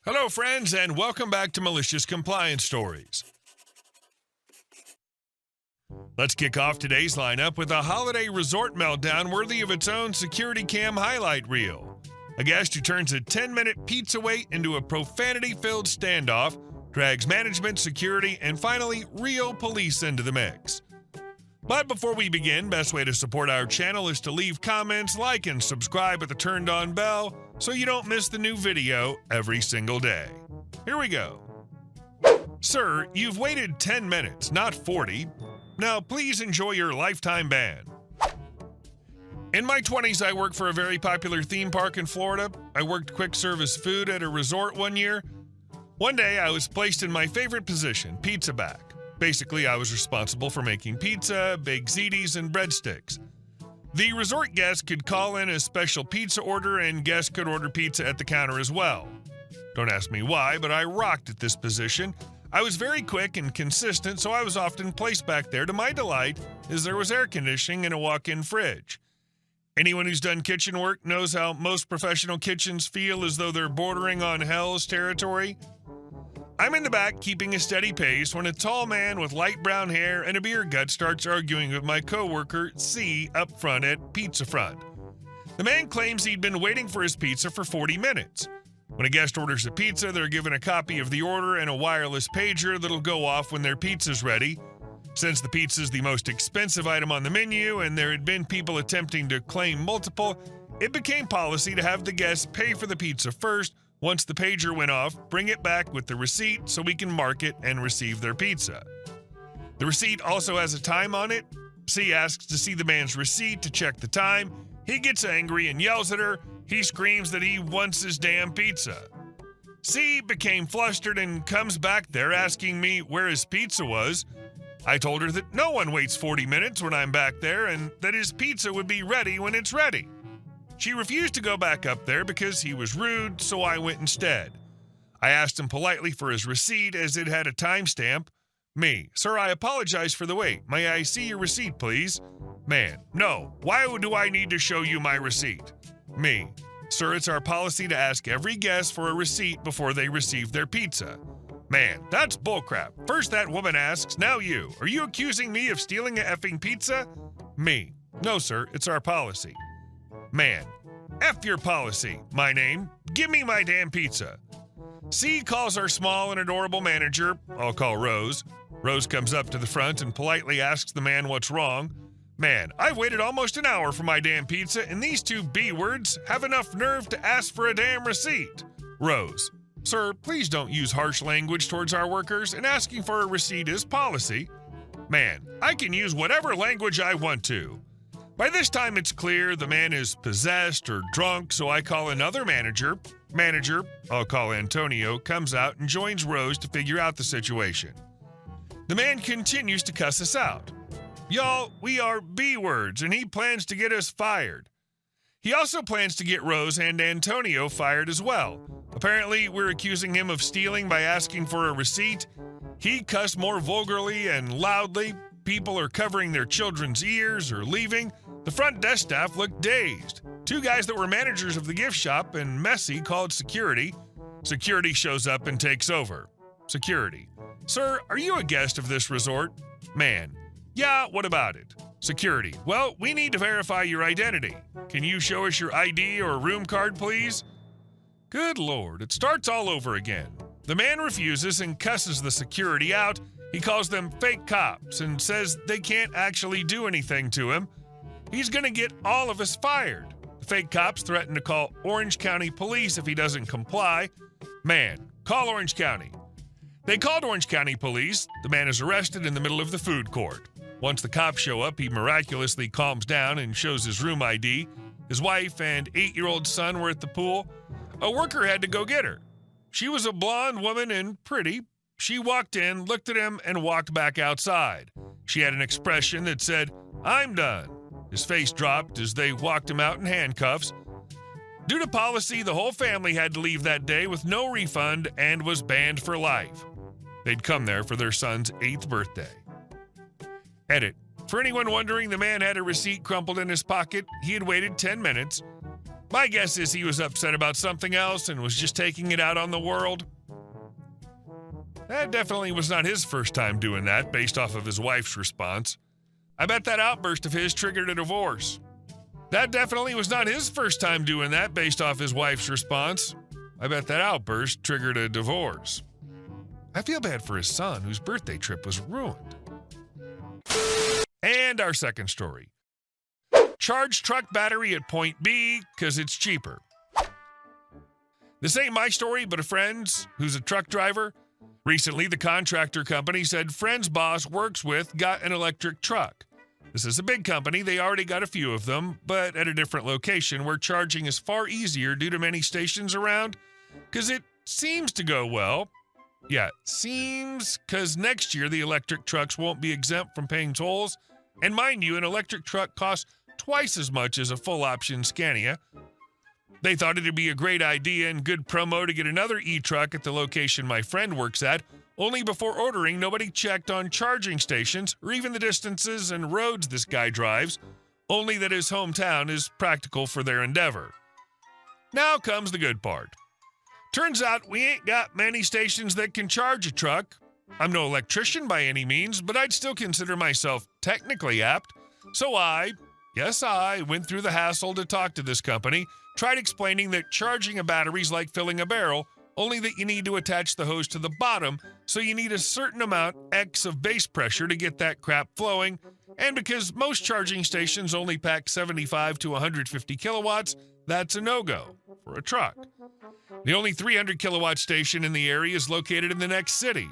Hello, friends, and welcome back to Malicious Compliance Stories. Let's kick off today's lineup with a holiday resort meltdown worthy of its own security cam highlight reel. A guest who turns a 10-minute pizza wait into a profanity-filled standoff, drags management, security, and finally, real police into the mix. But before we begin, best way to support our channel is to leave comments, like, and subscribe with the turned-on bell so you don't miss the new video every single day. Here we go. Sir, you've waited 10 minutes, not 40. Now, please enjoy your lifetime ban. In my 20s, I worked for a very popular theme park in Florida. I worked quick service food at a resort one year. One day, I was placed in my favorite position, pizza back. Basically, I was responsible for making pizza, baked ziti's, and breadsticks. The resort guests could call in a special pizza order, and guests could order pizza at the counter as well. Don't ask me why, but I rocked at this position. I was very quick and consistent, so I was often placed back there to my delight, as there was air conditioning and a walk-in fridge. Anyone who's done kitchen work knows how most professional kitchens feel as though they're bordering on hell's territory. I'm in the back keeping a steady pace when a tall man with light brown hair and a beer gut starts arguing with my coworker C up front at Pizza Front. The man claims he'd been waiting for his pizza for 40 minutes. When a guest orders a pizza, they're given a copy of the order and a wireless pager that'll go off when their pizza's ready. Since the pizza's the most expensive item on the menu and there had been people attempting to claim multiple, it became policy to have the guests pay for the pizza first. Once the pager went off, bring it back with the receipt so we can mark it and receive their pizza. The receipt also has a time on it. C asks to see the man's receipt to check the time. He gets angry and yells at her. He screams that he wants his damn pizza. C became flustered and comes back there asking me where his pizza was. I told her that no one waits 40 minutes when I'm back there and that his pizza would be ready when it's ready. She refused to go back up there because he was rude, so I went instead. I asked him politely for his receipt as it had a timestamp. Me, sir, I apologize for the wait. May I see your receipt, please? Man, no. Why do I need to show you my receipt? Me, sir, it's our policy to ask every guest for a receipt before they receive their pizza. Man, that's bullcrap. First that woman asks, now you. Are you accusing me of stealing a effing pizza? Me, no, sir, it's our policy. Man, F your policy, my name. Give me my damn pizza. C calls our small and adorable manager, I'll call Rose. Rose comes up to the front and politely asks the man what's wrong. Man, I've waited almost an hour for my damn pizza, and these two B-words have enough nerve to ask for a damn receipt. Rose, sir, please don't use harsh language towards our workers, and asking for a receipt is policy. Man, I can use whatever language I want to. By this time, it's clear the man is possessed or drunk, so I call another manager. Manager, I'll call Antonio, comes out and joins Rose to figure out the situation. The man continues to cuss us out. Y'all, we are B-words, and he plans to get us fired. He also plans to get Rose and Antonio fired as well. Apparently, we're accusing him of stealing by asking for a receipt. He cussed more vulgarly and loudly. People are covering their children's ears or leaving. The front desk staff looked dazed. Two guys that were managers of the gift shop and messy called security. Security shows up and takes over. Security. Sir, are you a guest of this resort? Man. Yeah, what about it? Security. Well, we need to verify your identity. Can you show us your ID or room card, please? Good Lord, it starts all over again. The man refuses and cusses the security out. He calls them fake cops and says they can't actually do anything to him. He's gonna get all of us fired. The fake cops threaten to call Orange County Police if he doesn't comply. Man, call Orange County. They called Orange County Police. The man is arrested in the middle of the food court. Once the cops show up, he miraculously calms down and shows his room ID. His wife and 8-year-old son were at the pool. A worker had to go get her. She was a blonde woman and pretty. She walked in, looked at him, and walked back outside. She had an expression that said, "I'm done." His face dropped as they walked him out in handcuffs. Due to policy, the whole family had to leave that day with no refund and was banned for life. They'd come there for their son's 8th birthday. Edit. For anyone wondering, the man had a receipt crumpled in his pocket. He had waited 10 minutes. My guess is he was upset about something else and was just taking it out on the world. That definitely was not his first time doing that, based off of his wife's response. I bet that outburst of his triggered a divorce. That definitely was not his first time doing that, based off his wife's response. I bet that outburst triggered a divorce. I feel bad for his son, whose birthday trip was ruined. And our second story. Charge truck battery at point B because it's cheaper. This ain't my story, but a friend's who's a truck driver. Recently, the contractor company said friend's boss works with got an electric truck. This is a big company. They already got a few of them, but at a different location where charging is far easier due to many stations around, because it seems to go well. Yeah, seems, because next year the electric trucks won't be exempt from paying tolls. And mind you, an electric truck costs twice as much as a full-option Scania. They thought it'd be a great idea and good promo to get another e-truck at the location my friend works at, only before ordering, nobody checked on charging stations or even the distances and roads this guy drives, only that his hometown is practical for their endeavor. Now comes the good part. Turns out we ain't got many stations that can charge a truck. I'm no electrician by any means, but I'd still consider myself technically apt. So I went through the hassle to talk to this company, tried explaining that charging a battery's like filling a barrel, only that you need to attach the hose to the bottom, so you need a certain amount X of base pressure to get that crap flowing, and because most charging stations only pack 75 to 150 kilowatts, that's a no-go for a truck. The only 300 kilowatt station in the area is located in the next city.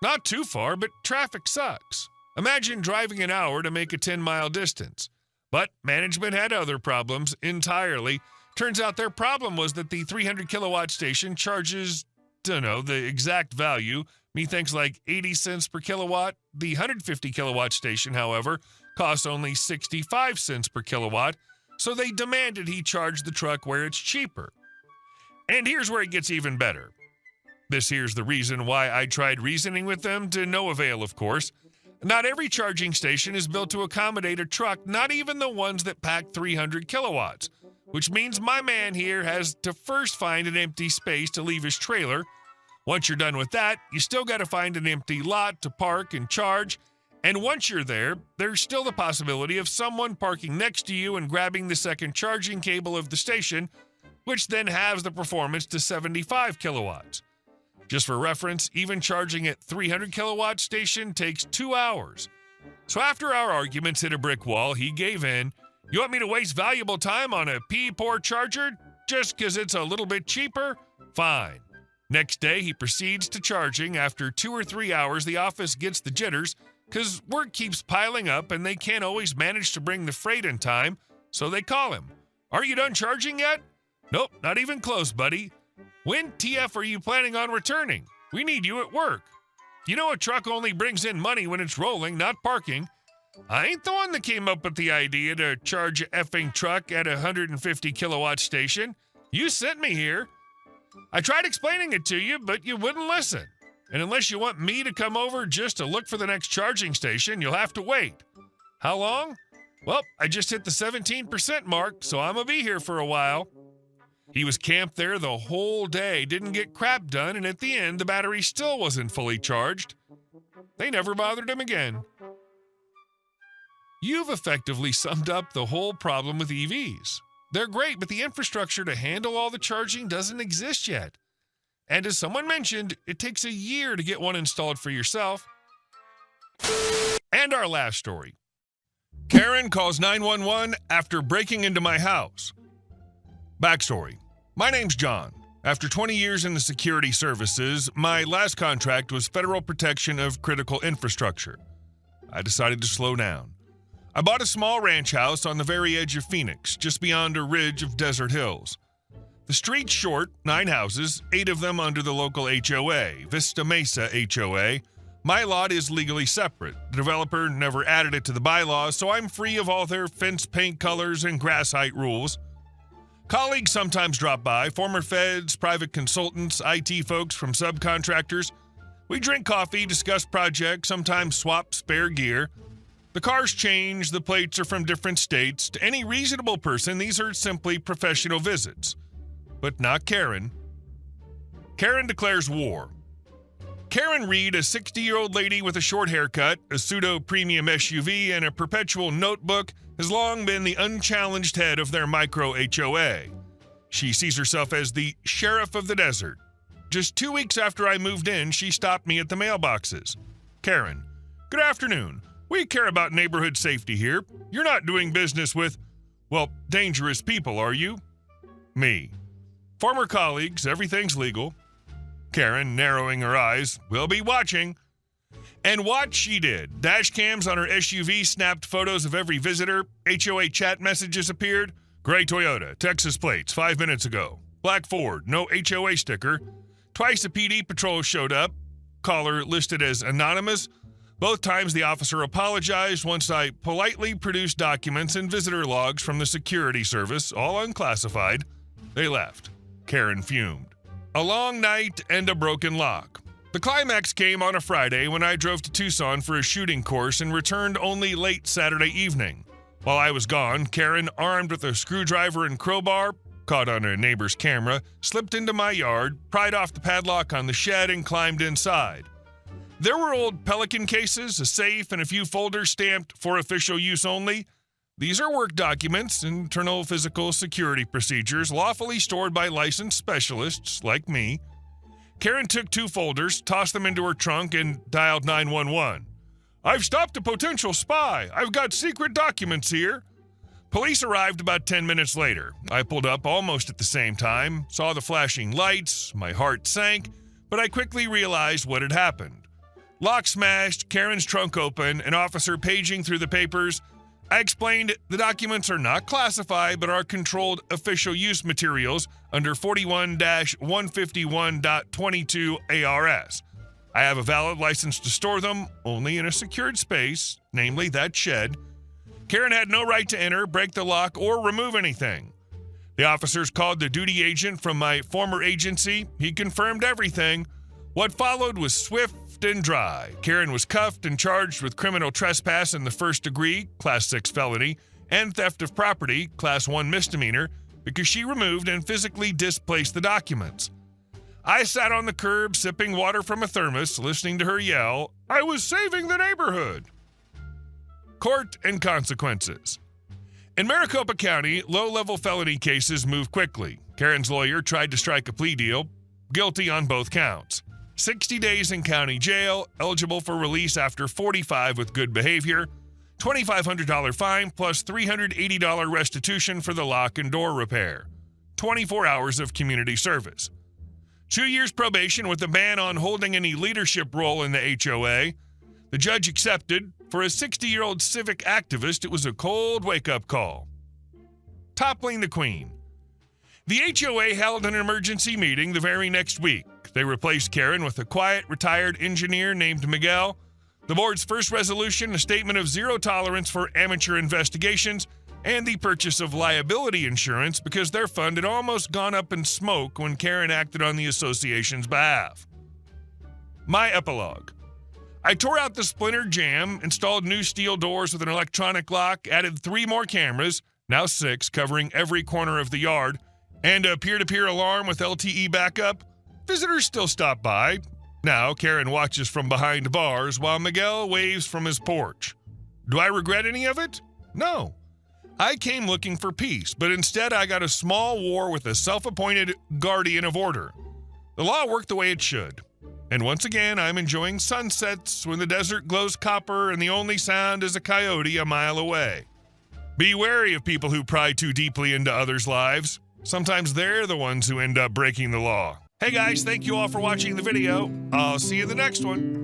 Not too far, but traffic sucks. Imagine driving an hour to make a 10-mile distance. But management had other problems entirely. Turns out their problem was that the 300 kilowatt station charges, the exact value, methinks like 80 cents per kilowatt. The 150 kilowatt station, however, costs only 65 cents per kilowatt, so they demanded he charge the truck where it's cheaper. And here's where it gets even better. This here's the reason why I tried reasoning with them, to no avail, of course. Not every charging station is built to accommodate a truck, not even the ones that pack 300 kilowatts, which means my man here has to first find an empty space to leave his trailer. Once you're done with that, you still got to find an empty lot to park and charge, and once you're there, there's still the possibility of someone parking next to you and grabbing the second charging cable of the station, which then halves the performance to 75 kilowatts. Just for reference, even charging at 300 kilowatt station takes 2 hours. So after our arguments hit a brick wall, he gave in. You want me to waste valuable time on a pee-poor charger just because it's a little bit cheaper? Fine. Next day, he proceeds to charging. After 2 or 3 hours, the office gets the jitters because work keeps piling up and they can't always manage to bring the freight in time, so they call him. Are you done charging yet? Nope, not even close, buddy. When TF are you planning on returning? We need you at work. You know a truck only brings in money when it's rolling, not parking. I ain't the one that came up with the idea to charge a effing truck at a 150 kilowatt station. You sent me here. I tried explaining it to you, but you wouldn't listen. And unless you want me to come over just to look for the next charging station, you'll have to wait. How long? Well, I just hit the 17% mark, so I'm gonna be here for a while. He was camped there the whole day, didn't get crap done, and at the end, the battery still wasn't fully charged. They never bothered him again. You've effectively summed up the whole problem with EVs. They're great, but the infrastructure to handle all the charging doesn't exist yet. And as someone mentioned, it takes a year to get one installed for yourself. And our last story. Karen calls 911 after breaking into my house. Backstory. My name's John. After 20 years in the security services, my last contract was federal protection of critical infrastructure. I decided to slow down. I bought a small ranch house on the very edge of Phoenix, just beyond a ridge of desert hills. The street's short, 9 houses, 8 of them under the local HOA, Vista Mesa HOA. My lot is legally separate. The developer never added it to the bylaws, so I'm free of all their fence paint colors and grass height rules. Colleagues sometimes drop by, former feds, private consultants, IT folks from subcontractors. We drink coffee, discuss projects, sometimes swap spare gear. The cars change, the plates are from different states. To any reasonable person, these are simply professional visits. But not Karen. Karen declares war. Karen Reed, a 60-year-old lady with a short haircut, a pseudo-premium SUV, and a perpetual notebook, has long been the unchallenged head of their micro HOA. She sees herself as the sheriff of the desert. Just 2 weeks after I moved in, she stopped me at the mailboxes. Karen, good afternoon. We care about neighborhood safety here. You're not doing business with, well, dangerous people, are you? Me. Former colleagues, everything's legal. Karen, narrowing her eyes, we'll be watching. And watch she did. Dash cams on her SUV snapped photos of every visitor. HOA chat messages appeared. Gray Toyota, Texas plates, 5 minutes ago. Black Ford, no HOA sticker. Twice a PD patrol showed up. Caller listed as anonymous. Both times the officer apologized once I politely produced documents and visitor logs from the security service, all unclassified. They left. Karen fumed. A long night and a broken lock. The climax came on a Friday when I drove to Tucson for a shooting course and returned only late Saturday evening. While I was gone, Karen, armed with a screwdriver and crowbar, caught on a neighbor's camera, slipped into my yard, pried off the padlock on the shed, and climbed inside. There were old Pelican cases, a safe, and a few folders stamped for official use only. These are work documents, internal physical security procedures, lawfully stored by licensed specialists like me. Karen took 2 folders, tossed them into her trunk, and dialed 911. I've stopped a potential spy. I've got secret documents here. Police arrived about 10 minutes later. I pulled up almost at the same time, saw the flashing lights, my heart sank, but I quickly realized what had happened. Lock smashed, Karen's trunk open, an officer paging through the papers. I explained the documents are not classified but are controlled official use materials under 41-151.22 ARS. I have a valid license to store them, only in a secured space, namely that shed. Karen had no right to enter, break the lock, or remove anything. The officers called the duty agent from my former agency. He confirmed everything. What followed was swift and dry. Karen was cuffed and charged with criminal trespass in the first degree, Class 6 felony, and theft of property, Class 1 misdemeanor, because she removed and physically displaced the documents. I sat on the curb sipping water from a thermos, listening to her yell, "I was saving the neighborhood!" Court and consequences. In Maricopa County, low-level felony cases move quickly. Karen's lawyer tried to strike a plea deal, guilty on both counts. 60 days in county jail, eligible for release after 45 with good behavior, $2,500 fine plus $380 restitution for the lock and door repair, 24 hours of community service. 2 years probation with a ban on holding any leadership role in the HOA. The judge accepted. For a 60-year-old civic activist, it was a cold wake-up call. Toppling the Queen. The HOA held an emergency meeting the very next week. They replaced Karen with a quiet, retired engineer named Miguel. The board's first resolution, a statement of zero tolerance for amateur investigations, and the purchase of liability insurance because their fund had almost gone up in smoke when Karen acted on the association's behalf. My epilogue. I tore out the splintered jamb, installed new steel doors with an electronic lock, added 3 more cameras, now 6, covering every corner of the yard, and a peer-to-peer alarm with LTE backup. Visitors still stop by. Now Karen watches from behind bars while Miguel waves from his porch. Do I regret any of it? No. I came looking for peace, but instead I got a small war with a self-appointed guardian of order. The law worked the way it should. And once again, I'm enjoying sunsets when the desert glows copper and the only sound is a coyote a mile away. Be wary of people who pry too deeply into others' lives. Sometimes they're the ones who end up breaking the law. Hey guys, thank you all for watching the video. I'll see you in the next one.